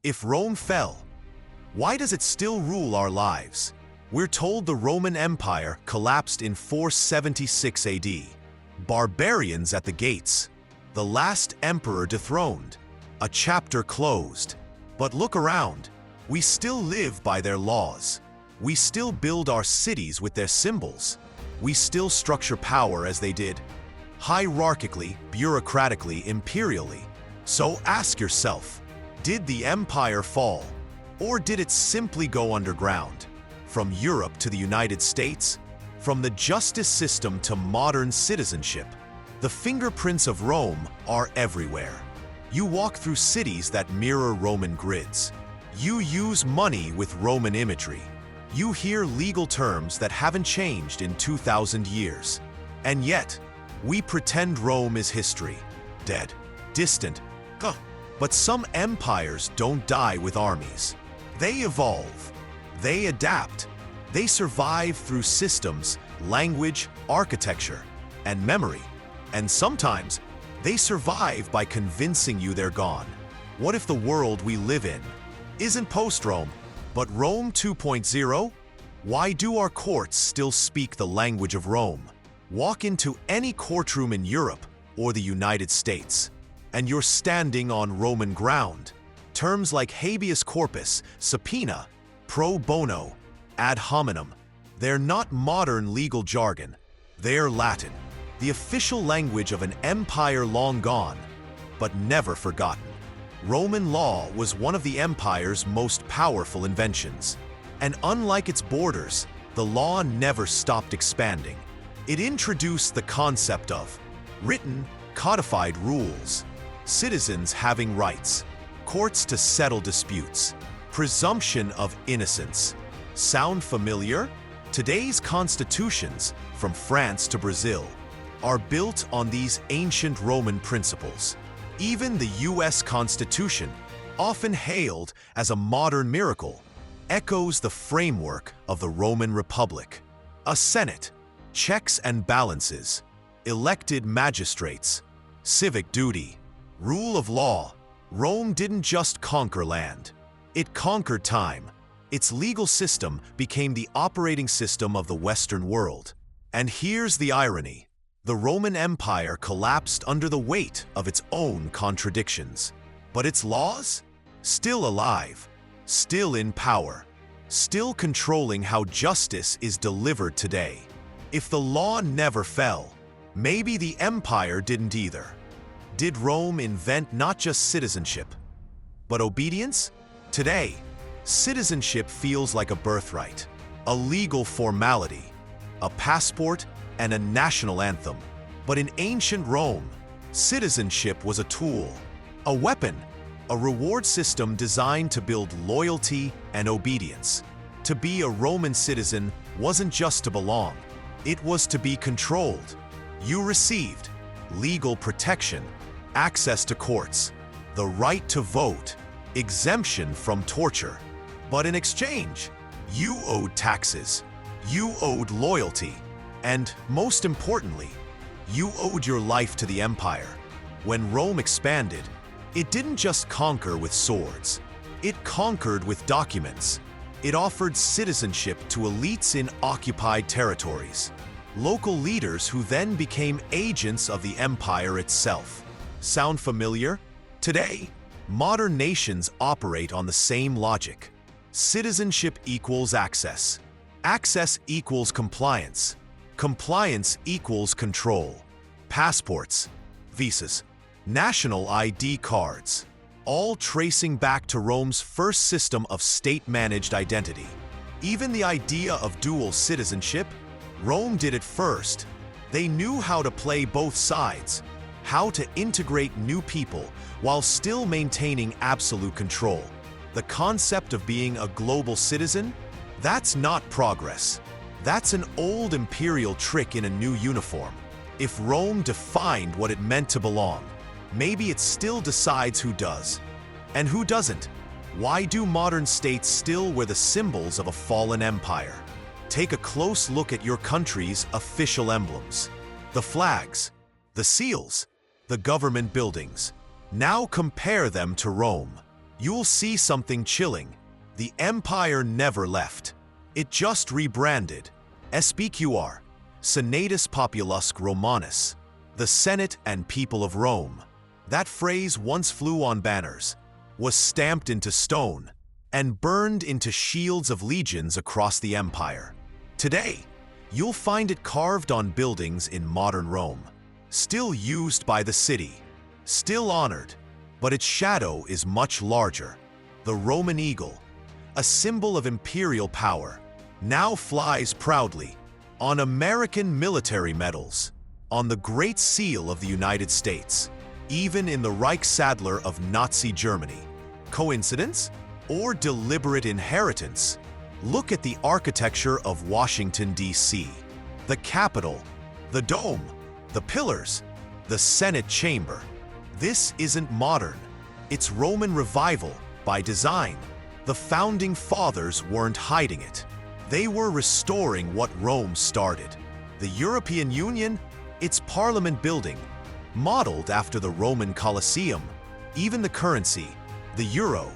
If Rome fell, why does it still rule our lives? We're told the Roman Empire collapsed in 476 AD. Barbarians at the gates. The last emperor dethroned. A chapter closed. But look around. We still live by their laws. We still build our cities with their symbols. We still structure power as they did. Hierarchically, bureaucratically, imperially. So ask yourself, did the empire fall? Or did it simply go underground? From Europe to the United States? From the justice system to modern citizenship? The fingerprints of Rome are everywhere. You walk through cities that mirror Roman grids. You use money with Roman imagery. You hear legal terms that haven't changed in 2,000 years. And yet, we pretend Rome is history. Dead. Distant. But some empires don't die with armies. They evolve. They adapt. They survive through systems, language, architecture, and memory. And sometimes, they survive by convincing you they're gone. What if the world we live in isn't post-Rome, but Rome 2.0? Why do our courts still speak the language of Rome? Walk into any courtroom in Europe or the United States, and you're standing on Roman ground. Terms like habeas corpus, subpoena, pro bono, ad hominem, they're not modern legal jargon. They're Latin, the official language of an empire long gone, but never forgotten. Roman law was one of the empire's most powerful inventions. And unlike its borders, the law never stopped expanding. It introduced the concept of written, codified rules, citizens having rights, courts to settle disputes, presumption of innocence. Sound familiar? Today's constitutions, from France to Brazil, are built on these ancient Roman principles. Even the US Constitution, often hailed as a modern miracle, echoes the framework of the Roman Republic. A Senate, checks and balances, elected magistrates, civic duty, rule of law. Rome didn't just conquer land. It conquered time. Its legal system became the operating system of the Western world. And here's the irony. The Roman Empire collapsed under the weight of its own contradictions. But its laws? Still alive, still in power, still controlling how justice is delivered today. If the law never fell, maybe the empire didn't either. Did Rome invent not just citizenship, but obedience? Today, citizenship feels like a birthright, a legal formality, a passport, and a national anthem. But in ancient Rome, citizenship was a tool, a weapon, a reward system designed to build loyalty and obedience. To be a Roman citizen wasn't just to belong, it was to be controlled. You received legal protection, access to courts, the right to vote, exemption from torture. But in exchange, you owed taxes, you owed loyalty, and most importantly, you owed your life to the empire. When Rome expanded, it didn't just conquer with swords. It conquered with documents. It offered citizenship to elites in occupied territories, local leaders who then became agents of the empire itself. Sound familiar? Today, modern nations operate on the same logic. Citizenship equals access. Access equals compliance. Compliance equals control. Passports, visas, national ID cards, all tracing back to Rome's first system of state-managed identity. Even the idea of dual citizenship, Rome did it first. They knew how to play both sides, how to integrate new people while still maintaining absolute control. The concept of being a global citizen? That's not progress. That's an old imperial trick in a new uniform. If Rome defined what it meant to belong, maybe it still decides who does. And who doesn't? Why do modern states still wear the symbols of a fallen empire? Take a close look at your country's official emblems. The flags, the seals, the government buildings. Now compare them to Rome. you'll see something chilling. The empire never left. It just rebranded. SPQR, Senatus Populusque Romanus, the Senate and people of Rome. That phrase once flew on banners, was stamped into stone, and burned into shields of legions across the empire. Today, you'll find it carved on buildings in modern Rome, still used by the city, still honored, but its shadow is much larger. The Roman eagle, a symbol of imperial power, now flies proudly on American military medals, on the Great Seal of the United States, even in the Reichsadler of Nazi Germany. Coincidence? Or deliberate inheritance? Look at the architecture of Washington, D.C. The Capitol, the dome, the pillars, the Senate chamber. This isn't modern. It's Roman revival by design. The founding fathers weren't hiding it. They were restoring what Rome started. The European Union, its parliament building, modeled after the Roman Colosseum. Even the currency, the euro,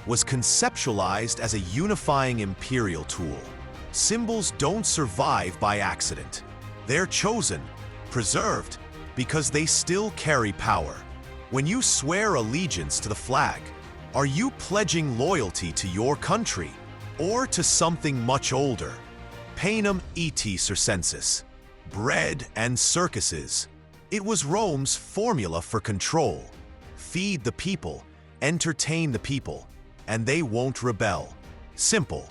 was conceptualized as a unifying imperial tool. Symbols don't survive by accident. They're chosen, preserved, because they still carry power. When you swear allegiance to the flag, are you pledging loyalty to your country or to something much older? Panem et circenses, bread and circuses. It was Rome's formula for control. Feed the people, entertain the people, and they won't rebel. Simple,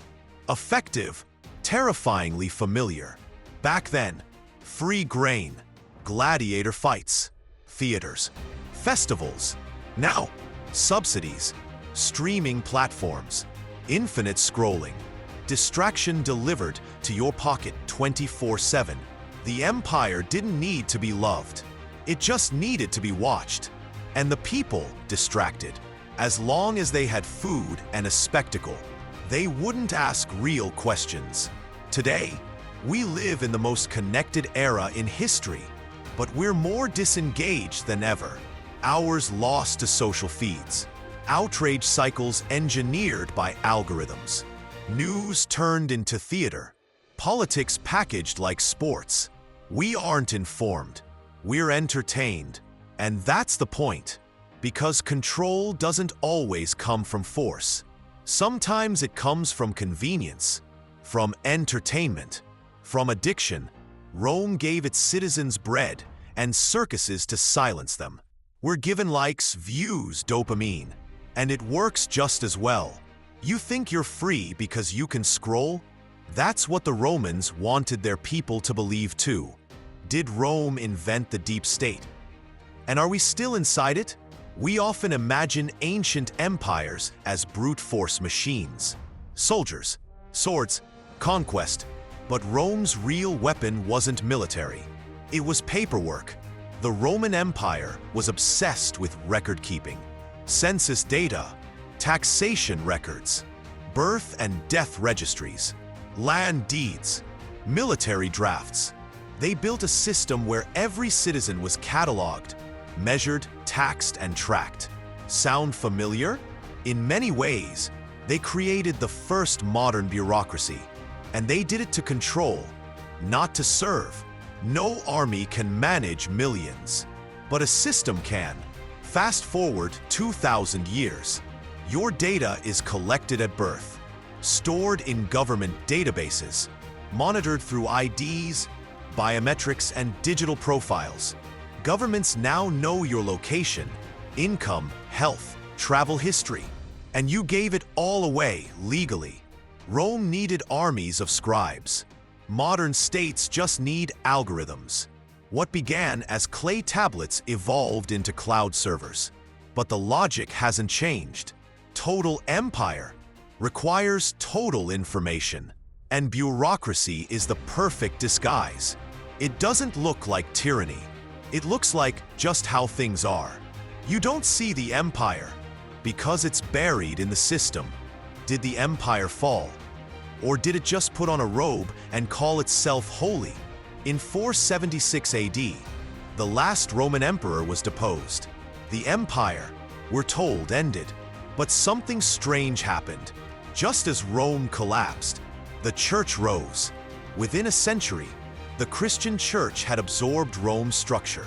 effective, terrifyingly familiar. Back then, free grain, gladiator fights, theaters, festivals. Now, subsidies, streaming platforms, infinite scrolling, distraction delivered to your pocket 24/7. The empire didn't need to be loved. It just needed to be watched. And the people distracted. As long as they had food and a spectacle, they wouldn't ask real questions. Today, we live in the most connected era in history, but we're more disengaged than ever. Hours lost to social feeds, outrage cycles engineered by algorithms, news turned into theater, politics packaged like sports. We aren't informed, we're entertained, and that's the point. Because control doesn't always come from force. Sometimes it comes from convenience, from entertainment, from addiction. Rome gave its citizens bread and circuses to silence them. We're given likes, views, dopamine, and it works just as well. You think you're free because you can scroll? That's what the Romans wanted their people to believe too. Did Rome invent the deep state? And are we still inside it? We often imagine ancient empires as brute force machines. Soldiers, swords, conquest. But Rome's real weapon wasn't military. It was paperwork. The Roman Empire was obsessed with record-keeping. Census data, taxation records, birth and death registries, land deeds, military drafts. They built a system where every citizen was cataloged, measured, taxed, and tracked. Sound familiar? In many ways, they created the first modern bureaucracy, and they did it to control, not to serve. No army can manage millions, but a system can. Fast forward 2,000 years. Your data is collected at birth, stored in government databases, monitored through IDs, biometrics, and digital profiles. Governments now know your location, income, health, travel history, and you gave it all away legally. Rome needed armies of scribes. Modern states just need algorithms. What began as clay tablets evolved into cloud servers. But the logic hasn't changed. Total empire requires total information, and bureaucracy is the perfect disguise. It doesn't look like tyranny. It looks like just how things are. You don't see the empire because it's buried in the system. Did the empire fall? Or did it just put on a robe and call itself holy? In 476 AD, the last Roman emperor was deposed. The empire, we're told, ended. But something strange happened. Just as Rome collapsed, the church rose. Within a century, the Christian church had absorbed Rome's structure.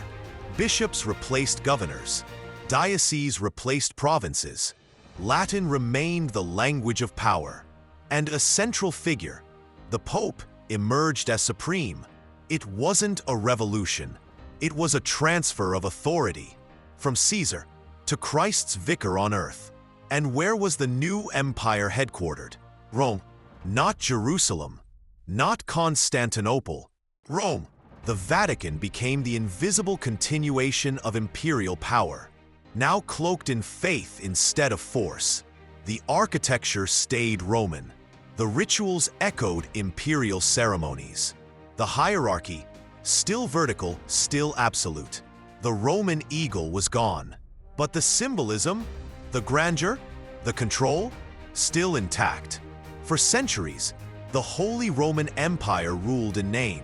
Bishops replaced governors. Dioceses replaced provinces. Latin remained the language of power. And a central figure, the Pope, emerged as supreme. It wasn't a revolution. It was a transfer of authority from Caesar to Christ's vicar on earth. And where was the new empire headquartered? Rome, not Jerusalem, not Constantinople. Rome. The Vatican became the invisible continuation of imperial power, now cloaked in faith instead of force. The architecture stayed Roman. The rituals echoed imperial ceremonies. The hierarchy, still vertical, still absolute. The Roman eagle was gone. But the symbolism, the grandeur, the control, still intact. For centuries, the Holy Roman Empire ruled in name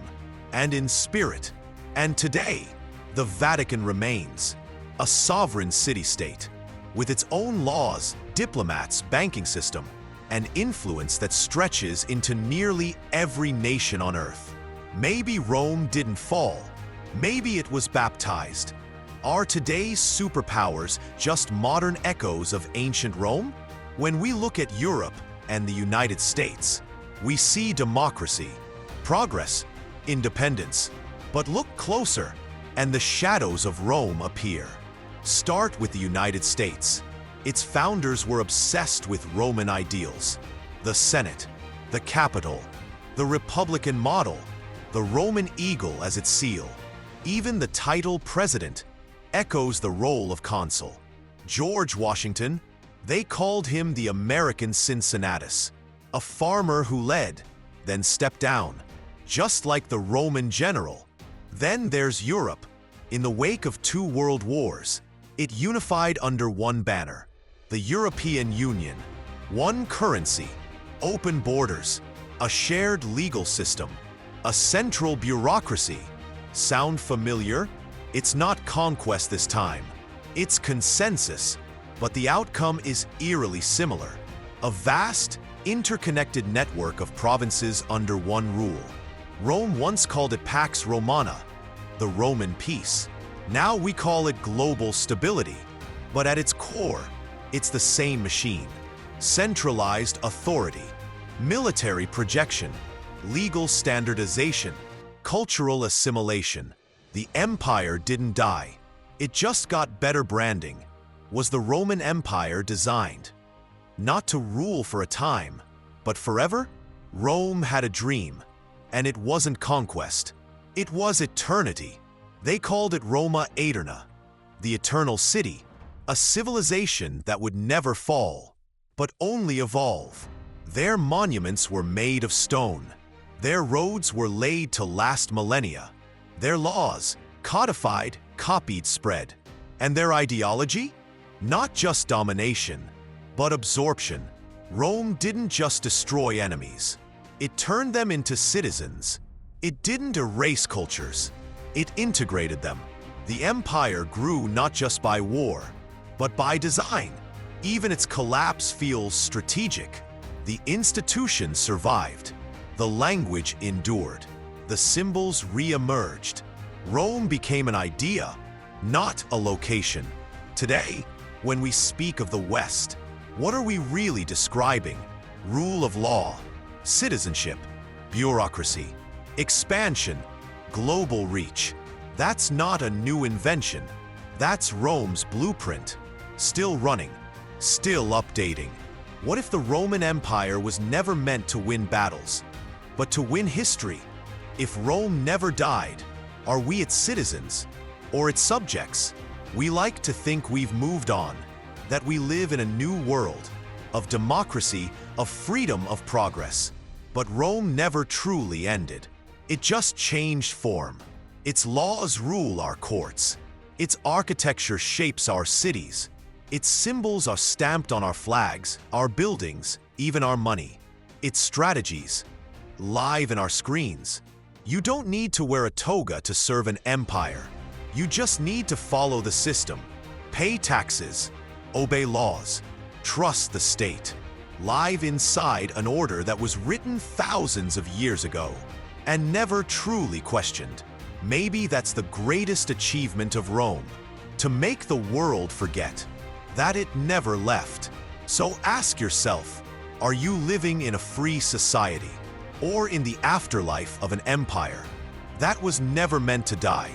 and in spirit. And today, the Vatican remains a sovereign city-state with its own laws, diplomats, banking system, and influence that stretches into nearly every nation on earth. Maybe Rome didn't fall. Maybe it was baptized. Are today's superpowers just modern echoes of ancient Rome? When we look at Europe and the United States, we see democracy, progress, independence. But look closer, and the shadows of Rome appear. Start with the United States. Its founders were obsessed with Roman ideals. The Senate, the Capitol, the Republican model, the Roman eagle as its seal. Even the title president echoes the role of consul. George Washington, they called him the American Cincinnatus, a farmer who led, then stepped down, just like the Roman general. Then there's Europe. In the wake of 2 world wars, it unified under one banner, the European Union. One currency, open borders, a shared legal system, a central bureaucracy. Sound familiar? It's not conquest this time. It's consensus, but the outcome is eerily similar. A vast, interconnected network of provinces under one rule. Rome once called it Pax Romana, the Roman peace. Now we call it global stability. But at its core, it's the same machine. Centralized authority, military projection, legal standardization, cultural assimilation. The empire didn't die. It just got better branding. Was the Roman Empire designed not to rule for a time, but forever? Rome had a dream. And it wasn't conquest. It was eternity. They called it Roma Aeterna, the eternal city, a civilization that would never fall, but only evolve. Their monuments were made of stone. Their roads were laid to last millennia. Their laws, codified, copied, spread. And their ideology? Not just domination, but absorption. Rome didn't just destroy enemies. It turned them into citizens. It didn't erase cultures. It integrated them. The empire grew not just by war, but by design. Even its collapse feels strategic. The institutions survived. The language endured. The symbols re-emerged. Rome became an idea, not a location. Today, when we speak of the West, what are we really describing? Rule of law, citizenship, bureaucracy, expansion, global reach. That's not a new invention. That's Rome's blueprint. Still running, still updating. What if the Roman Empire was never meant to win battles, but to win history? If Rome never died, are we its citizens or its subjects? We like to think we've moved on, that we live in a new world of democracy, of freedom, of progress. But Rome never truly ended. It just changed form. Its laws rule our courts. Its architecture shapes our cities. Its symbols are stamped on our flags, our buildings, even our money. Its strategies, live in our screens. You don't need to wear a toga to serve an empire. You just need to follow the system, pay taxes, obey laws, trust the state, live inside an order that was written thousands of years ago and never truly questioned. Maybe that's the greatest achievement of Rome, to make the world forget that it never left. So ask yourself, are you living in a free society or in the afterlife of an empire that was never meant to die?